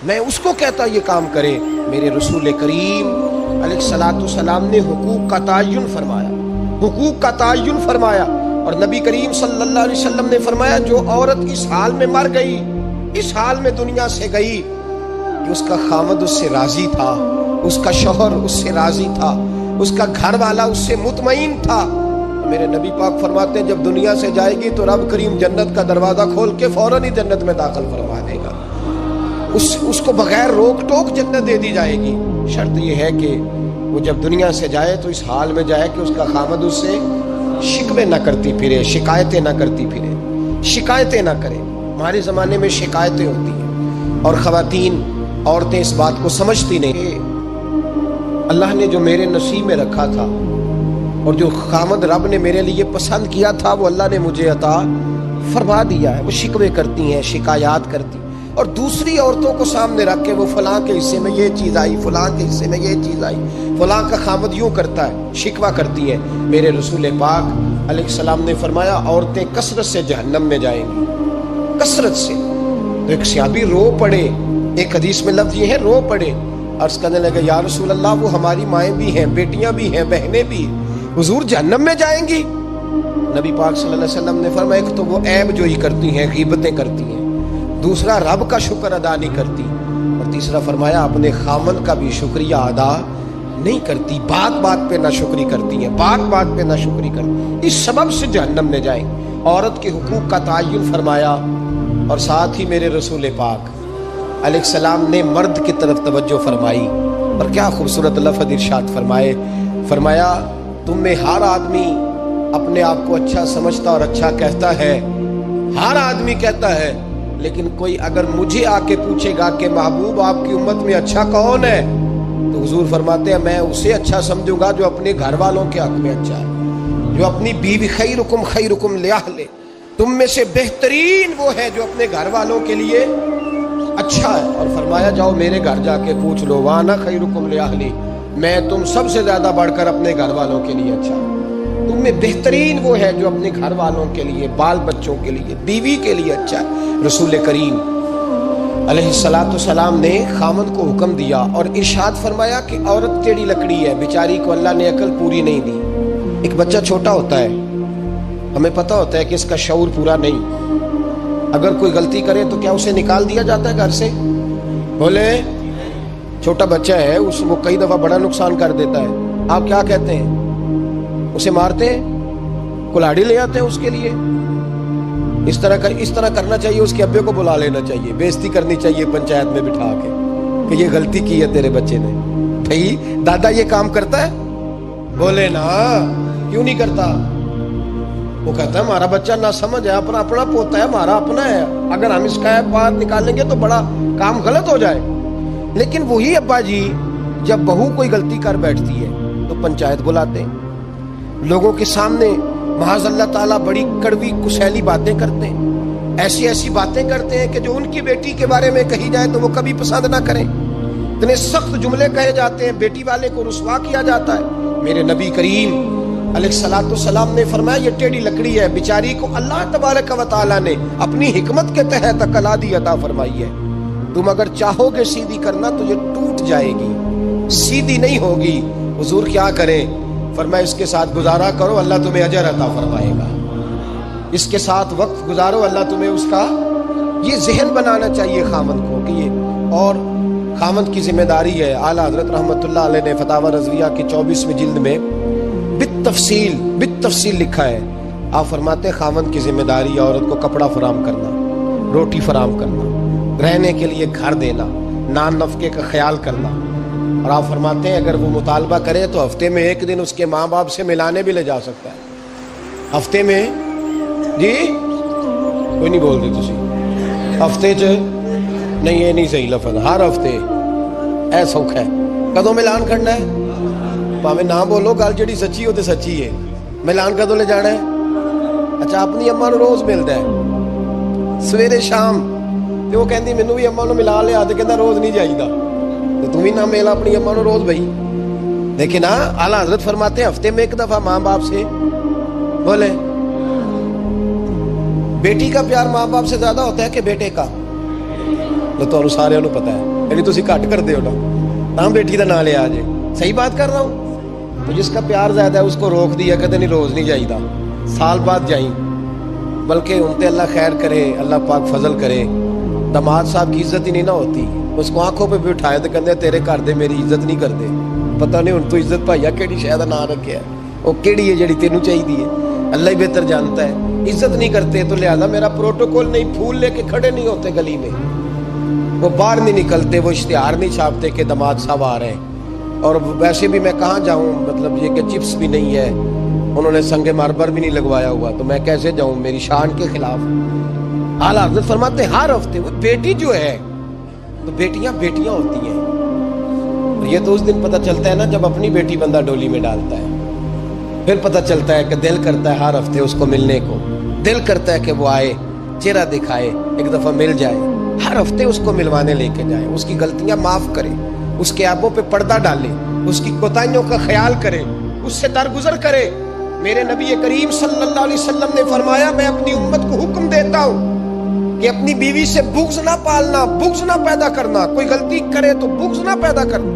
میں اس کو کہتا یہ کام کرے۔ میرے رسول کریم علیہ الصلوۃ والسلام نے حقوق کا تعین فرمایا، حقوق کا تعین فرمایا، اور نبی کریم صلی اللہ علیہ وسلم نے فرمایا جو عورت اس حال میں مر گئی، اس حال میں دنیا سے گئی کہ اس کا خامد اس سے راضی تھا، اس کا شوہر اس سے راضی تھا، اس کا گھر والا اس سے مطمئن تھا، میرے نبی پاک فرماتے ہیں جب دنیا سے جائے گی تو رب کریم جنت کا دروازہ کھول کے فوراً ہی جنت میں داخل فرما دے گا، اس کو بغیر روک ٹوک جنت دے دی جائے گی۔ شرط یہ ہے کہ وہ جب دنیا سے جائے تو اس حال میں جائے کہ اس کا خامد اس سے شکوے نہ کرتی پھرے، شکایتیں نہ کرتی پھرے، شکایتیں نہ کرے۔ ہمارے زمانے میں شکایتیں ہوتی ہیں اور خواتین عورتیں اس بات کو سمجھتی نہیں کہ اللہ نے جو میرے نصیب میں رکھا تھا اور جو خامد رب نے میرے لیے پسند کیا تھا وہ اللہ نے مجھے عطا فرما دیا ہے۔ وہ شکوے کرتی ہیں، شکایات کرتی ہیں، اور دوسری عورتوں کو سامنے رکھ کے وہ فلاں کے حصے میں یہ چیز آئی، فلاں کے حصے میں یہ چیز آئی، فلاں کا خامد یوں کرتا ہے، شکوہ کرتی ہیں۔ میرے رسول پاک علیہ السلام نے فرمایا عورتیں کثرت سے جہنم میں جائیں گی، کثرت سے۔ تو ایک صحابی رو پڑے، ایک حدیث میں لفظ یہ ہے رو پڑے، عرض کرنے لگا یا رسول اللہ وہ ہماری مائیں بھی ہیں، بیٹیاں بھی ہیں، بہنیں بھی، حضور جہنم میں جائیں گی؟ نبی پاک صلی اللہ علیہ وسلم نے فرمایا ایک تو وہ عیب جوئی کرتی ہیں، غیبتیں کرتی ہیں، دوسرا رب کا شکر ادا نہیں کرتی، اور تیسرا فرمایا اپنے خامن کا بھی شکریہ ادا نہیں کرتی، بات بات پہ ناشکری کرتی ہیں، بات بات پہ ناشکری کرتی، اس سبب سے جہنم میں جائیں۔ عورت کے حقوق کا تعین فرمایا، اور ساتھ ہی میرے رسول پاک علیہ السلام نے مرد کی طرف توجہ فرمائی، اور کیا خوبصورت لفظ ارشاد فرمائے، فرمایا تم میں ہر آدمی اپنے آپ کو اچھا سمجھتا اور اچھا کہتا ہے، ہر آدمی کہتا ہے، لیکن کوئی اگر مجھے آ کے پوچھے گا کہ محبوب آپ کی امت میں اچھا کون ہے، تو حضور فرماتے ہیں میں اسے اچھا سمجھوں گا جو اپنے گھر والوں کے حق میں اچھا ہے، جو اپنی بیوی خیرکم لأہلہ، تم میں سے بہترین وہ ہے جو اپنے گھر والوں کے لیے اچھا ہے۔ اور فرمایا جاؤ میرے گھر جا کے پوچھ لو وانا خیرکم لأہلی، میں تم سب سے زیادہ بڑھ کر اپنے گھر والوں کے لیے اچھا ہوں، تم میں بہترین وہ ہے جو اپنے گھر والوں کے لیے، بال بچوں کے لیے، بیوی کے لیے اچھا ہے۔ رسول کریم علیہ الصلوۃ والسلام نے خامد کو حکم دیا اور ارشاد فرمایا کہ عورت ٹیڑھی لکڑی ہے، بیچاری کو اللہ نے عقل پوری نہیں دی۔ ایک بچہ چھوٹا ہوتا ہے، ہمیں پتہ ہوتا ہے کہ اس کا شعور پورا نہیں، اگر کوئی غلطی کرے تو کیا اسے نکال دیا جاتا ہے گھر سے؟ بولے چھوٹا بچہ ہے، وہ کئی دفعہ بڑا نقصان کر دیتا ہے، آپ کیا کہتے ہیں؟ اسے مارتے ہیں، کلاڑی لے آتے ہیں اس کے لیے؟ اس طرح کرنا چاہیے، اس کے ابے کو بلا لینا چاہیے، بےزتی کرنی چاہیے پنچایت میں بٹھا کے کہ یہ غلطی کی ہے تیرے بچے نے۔ بھائی دادا یہ کام کرتا ہے؟ بولے نا، کیوں نہیں کرتا؟ وہ کہتا ہے ہمارا بچہ نہ سمجھ ہے، اپنا پوتا ہے، ہمارا اپنا ہے، اگر ہم اس کا بات نکالیں گے تو بڑا کام غلط ہو جائے۔ لیکن وہی ابا جی جب بہو کوئی غلطی کر بیٹھتی ہے تو پنچایت بلاتے ہیں، لوگوں کے سامنے معاذ اللہ تعالیٰ بڑی کڑوی کسیلی باتیں کرتے ہیں، ایسی باتیں کرتے ہیں کہ جو ان کی بیٹی کے بارے میں کہی جائے تو وہ کبھی پسند نہ کریں، اتنے سخت جملے کہے جاتے ہیں، بیٹی والے کو رسوا کیا جاتا ہے۔ میرے نبی کریم علیہ الصلوۃ والسلام نے فرمایا یہ ٹیڑھی لکڑی ہے، بیچاری کو اللہ تبارک و تعالیٰ نے اپنی حکمت کے تحت عقل عطا فرمائی ہے، تم اگر چاہو گے سیدھی کرنا تو یہ ٹوٹ جائے گی، سیدھی نہیں ہوگی۔ حضور کیا کریں؟ فرمایا اس کے ساتھ گزارا کرو، اللہ تمہیں اجر عطا فرمائے گا، اس کے ساتھ وقت گزارو، اللہ تمہیں اس کا، یہ ذہن بنانا چاہیے خامند کو کہ یہ، اور خامند کی ذمہ داری ہے۔ اعلیٰ حضرت رحمۃ اللہ علیہ نے فتاوی رضویہ کی 24ویں جلد میں بالتفصیل لکھا ہے، آپ فرماتے ہیں خامند کی ذمہ داری عورت کو کپڑا فراہم کرنا، روٹی فراہم کرنا، رہنے کے لیے گھر دینا، نان نفقے کا خیال کرنا، اور آپ فرماتے ہیں اگر وہ مطالبہ کرے تو ہفتے میں ایک دن اس کے ماں باپ سے ملانے بھی لے جا سکتا ہے، ہفتے میں، جی کوئی نہیں بول دی تسی، ہفتے نہیں، یہ نہیں صحیح لفظ، ہر ہفتے اے سوکھ ہے، کدوں ملان کرنا ہے، پاویں نہ بولو، گل جڑی سچی ہو تے سچی ہے، ملان کدوں لے جانا ہے؟ اچھا اپنی اماں نو روز ملتا ہے سویرے شام، تے وہ کہندی مینوں بھی اماں نو ملا لیا، تے کہندا روز نہیں جائیدا، تے تم بھی نہ مل اپنی اماں نو روز بھائی۔ لیکن اعلیٰ حضرت فرماتے ہیں ہفتے میں ایک دفعہ ماں باپ سے، بولے بیٹی کا پیار ماں باپ سے زیادہ ہوتا ہے کہ بیٹے کا؟ جو تو سارے پتا ہے، یعنی تسی گھٹ کرتے ہو نا تاں بیٹی کا نام لیا جے. صحیح بات کر رہا ہوں. تو جس کا پیار زیادہ ہے اس کو روک دیا کہتے نہیں روز نہیں جائیدا، سال بعد جائیں. بلکہ ان تے اللہ خیر کرے، اللہ پاک فضل کرے. داماد صاحب کی عزت ہی نہیں نہ ہوتی، اس کو آنکھوں پہ بھی اٹھائے تو کہتے تیرے گھر دے میری عزت نہیں کرتے. پتہ نہیں ہن تو عزت بھائیا کیڑی شے دا نام رکھیا ہے، وہ کیڑی ہے جڑی تینوں چاہیے، اللہ ہی بہتر جانتا ہے. عزت نہیں کرتے تو لہذا میرا پروٹوکول نہیں، پھول لے کے کھڑے نہیں ہوتے گلی میں، وہ باہر نہیں نکلتے، وہ اشتہار نہیں چھاپتے کہ داماد صاحب آ رہے ہیں. اور ویسے بھی میں کہاں جاؤں، مطلب یہ کہ چپس بھی نہیں ہے، انہوں نے سنگ ماربر بھی نہیں لگوایا ہوا، تو میں کیسے جاؤں، میری شان کے خلاف. اعلیٰ حضرت فرماتے ہیں ہر ہفتے وہ بیٹی جو ہے، تو بیٹیاں بیٹیاں ہوتی ہیں. اور یہ تو اس دن پتہ چلتا ہے نا جب اپنی بیٹی بندہ ڈولی میں ڈالتا ہے، پھر پتہ چلتا ہے کہ دل کرتا ہے ہر ہفتے اس کو ملنے کو، دل کرتا ہے کہ وہ آئے، چہرہ دکھائے، ایک دفعہ مل جائے، ہر ہفتے اس کو ملوانے لے کے جائے، اس کی غلطیاں معاف کرے، اس کے عیبوں پہ پردہ ڈالے، اس کی کوتاہیوں کا خیال کرے، اس سے درگزر کرے. میرے نبی کریم صلی اللہ علیہ وسلم نے فرمایا میں اپنی امت کو حکم دیتا ہوں کہ اپنی بیوی سے بغض نہ پالنا، بغض نہ پیدا کرنا. کوئی غلطی کرے تو بغض نہ پیدا کرنا،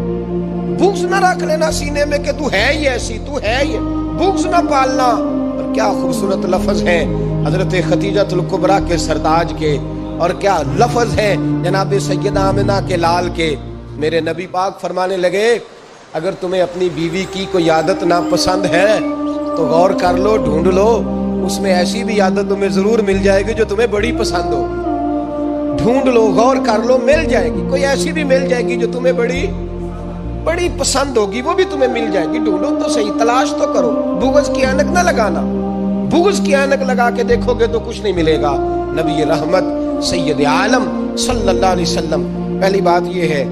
بغض نہ رکھ لینا سینے میں کہ تو ہے ہی ایسی، تو ہے ہی، بغض نہ پالنا. اور کیا خوبصورت لفظ ہیں حضرت خدیجہ الکبریٰ کے سرتاج کے، اور کیا لفظ ہیں جناب سیدہ آمنہ کے لال کے. میرے نبی پاک فرمانے لگے اگر تمہیں اپنی بیوی کی کوئی عادت ناپسند ہے تو غور کر لو، ڈھونڈ لو، اس میں ایسی بھی عادت تمہیں ضرور مل جائے گی جو تمہیں بڑی پسند ہو. ڈھونڈ لو، غور کر لو، مل جائے گی، کوئی ایسی بھی مل جائے گی جو تمہیں بڑی پسند ہوگی، وہ بھی تمہیں مل جائے گی. ڈھونڈو تو صحیح، تلاش تو کرو، بغض کی اینک نہ لگانا. بغض کی اینک لگا کے دیکھو گے تو کچھ نہیں ملے گا. نبی رحمت سید عالم صلی اللہ علیہ وسلم، پہلی بات یہ ہے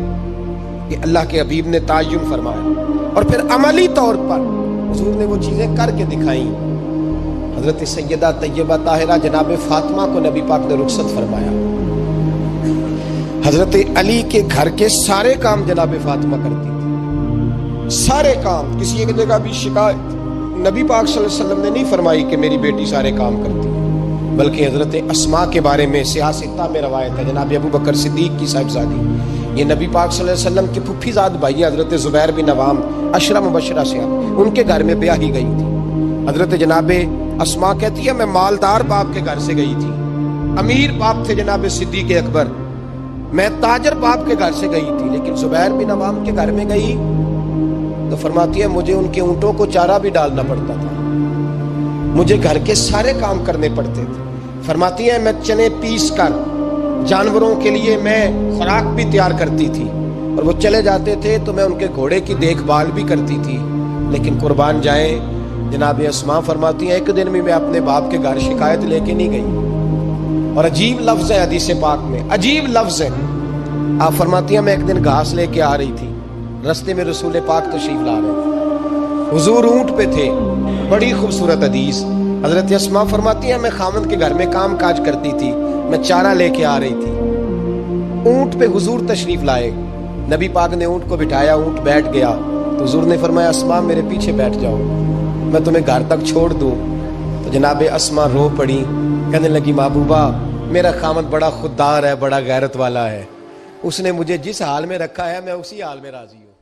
کہ اللہ کے حبیب نے تعین فرمایا، اور پھر عملی طور پر حضور نے وہ چیزیں کر کے دکھائیں. حضرت سیدہ طیبہ طاہرہ جناب فاطمہ کو نبی پاک نے رخصت فرمایا. حضرت علی کے گھر کے سارے کام جناب فاطمہ کرتی تھی، سارے کام. کسی ایک جگہ بھی شکایت نبی پاک صلی اللہ علیہ وسلم نے نہیں فرمائی کہ میری بیٹی سارے کام کرتی ہے، بلکہ حضرت اسماء کے بارے میں سیاستہ میں روایت ہے، جناب ابو بکر صدیق کی صاحبزادی، یہ نبی پاک صلی اللہ علیہ وسلم کے پھپھی زاد بھائی حضرت زبیر بن عوام عشرہ مبشرہ سے، ان کے گھر میں بیاہی گئی تھی. حضرت جناب اسماء کہتی ہے میں مالدار باپ کے گھر سے گئی تھی، امیر باپ تھے جناب صدیق اکبر، میں تاجر باپ کے گھر سے گئی تھی، لیکن زبیر بن عوام کے گھر میں گئی تو فرماتی ہے مجھے ان کے اونٹوں کو چارہ بھی ڈالنا پڑتا تھا، مجھے گھر کے سارے کام کرنے پڑتے تھے. فرماتی ہے میں چنے پیس کر جانوروں کے لیے میں خوراک بھی تیار کرتی تھی، اور وہ چلے جاتے تھے تو میں ان کے گھوڑے کی دیکھ بھال بھی کرتی تھی. لیکن قربان جائیں جناب اسماء فرماتی ہیں ایک دن بھی میں اپنے باپ کے گھر شکایت لے کے نہیں گئی. اور عجیب لفظ ہے حدیث پاک میں، عجیب لفظ ہے. آپ فرماتی ہیں میں ایک دن گھاس لے کے آ رہی تھی، رستے میں رسول پاک تشریف لا رہے تھے، حضور اونٹ پہ تھے، بڑی خوبصورت حدیث. حضرت اسماء فرماتی ہیں میں خامند کے گھر میں کام کاج کرتی تھی، میں چارہ لے کے آ رہی تھی، اونٹ پہ حضور تشریف لائے، نبی پاک نے اونٹ کو بٹھایا، اونٹ بیٹھ گیا تو حضور نے فرمایا اسماء میرے پیچھے بیٹھ جاؤ، میں تمہیں گھر تک چھوڑ دوں. تو جناب اسماء رو پڑی، کہنے لگی محبوبہ میرا خامند بڑا خوددار ہے، بڑا غیرت والا ہے، اس نے مجھے جس حال میں رکھا ہے میں اسی حال میں راضی ہوں.